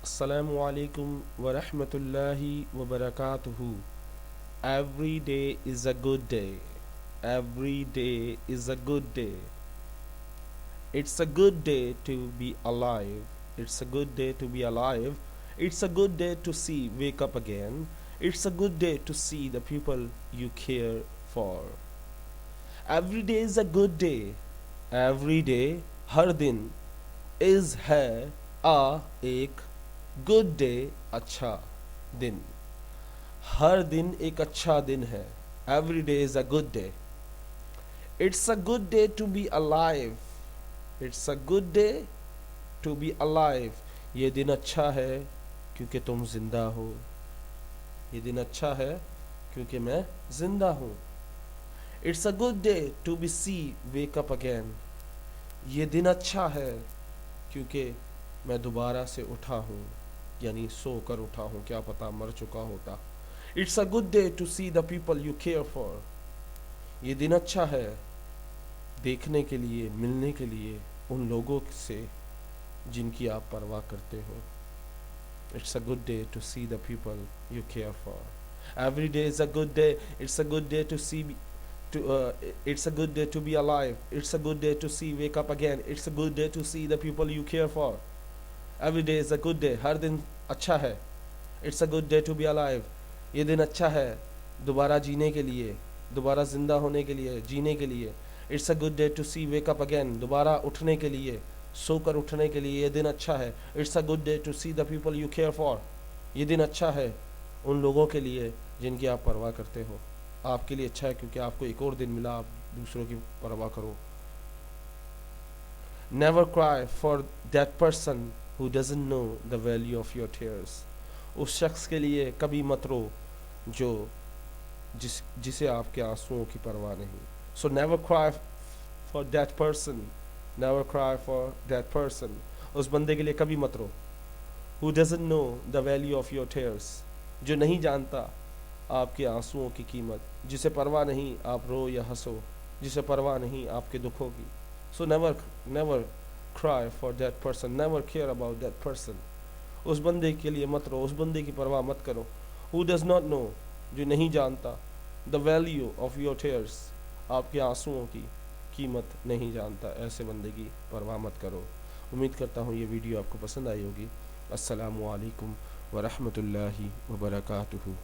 Assalamu alaikum wa rahmatullahi wa barakatuhu. Every day is a good day. Every day is a good day. It's a good day to be alive. It's a good day to be alive. It's a good day to see wake up again. It's a good day to see the people you care for. Every day is a good day. Every day, हर दिन is है एक good day अच्छा दिन. हर दिन एक अच्छा दिन है. Every day is a good day. It's a good day to be alive. It's a good day to be alive. ये दिन अच्छा है क्योंकि तुम जिंदा हो. ये दिन अच्छा है क्योंकि मैं जिंदा हूँ. It's a good day to be see wake up again. ये दिन अच्छा है क्योंकि मैं दोबारा से उठा हूँ, यानी सो कर उठा हूँ, क्या पता मर चुका होता. It's a good day to see the people you care for. ये दिन अच्छा है देखने के लिए, मिलने के लिए उन लोगों से जिनकी आप परवाह करते हो. It's a good day to see the people you care for. Every day is a good day. It's a good day to see it's a good day to be alive. It's a good day to see wake up again. It's a good day to see the people you care for. Every day is a good day. हर दिन अच्छा है. It's a good day to be alive. ये दिन अच्छा है दोबारा जीने के लिए, दोबारा जिंदा होने के लिए, जीने के लिए. It's a good day to see wake up again. दोबारा उठने के लिए, सोकर उठने के लिए ये दिन अच्छा है. It's a good day to see the people you care for. ये दिन अच्छा है उन लोगों के लिए जिनकी आप परवाह करते हो. आपके लिए अच्छा है क्योंकि आपको एक और दिन मिला, आप दूसरों की परवाह करो. Never cry for that person who doesn't know the value of your tears. उस शख्स के लिए कभी मत रो जो जिसे आपके आंसुओं की परवाह नहीं. So never cry for that person. Never cry for that person. उस बंदे के लिए कभी मत रो. Who doesn't know the value of your tears. जो नहीं जानता आपके आंसुओं की कीमत, जिसे परवाह नहीं आप रो या हंसो, जिसे परवाह नहीं आपके दुखों की. So never cry for that person. Never care about that person. उस बंदे के लिए मत रो, उस बंदे की परवाह मत करो. Who does not know. जो नहीं जानता the value of your tears. आपके आंसुओं की कीमत नहीं जानता, ऐसे बंदे की परवाह मत करो. उम्मीद करता हूँ ये वीडियो आपको पसंद आई होगी. अस्सलामु अलैकुम व रहमतुल्लाहि व बरकातुहू.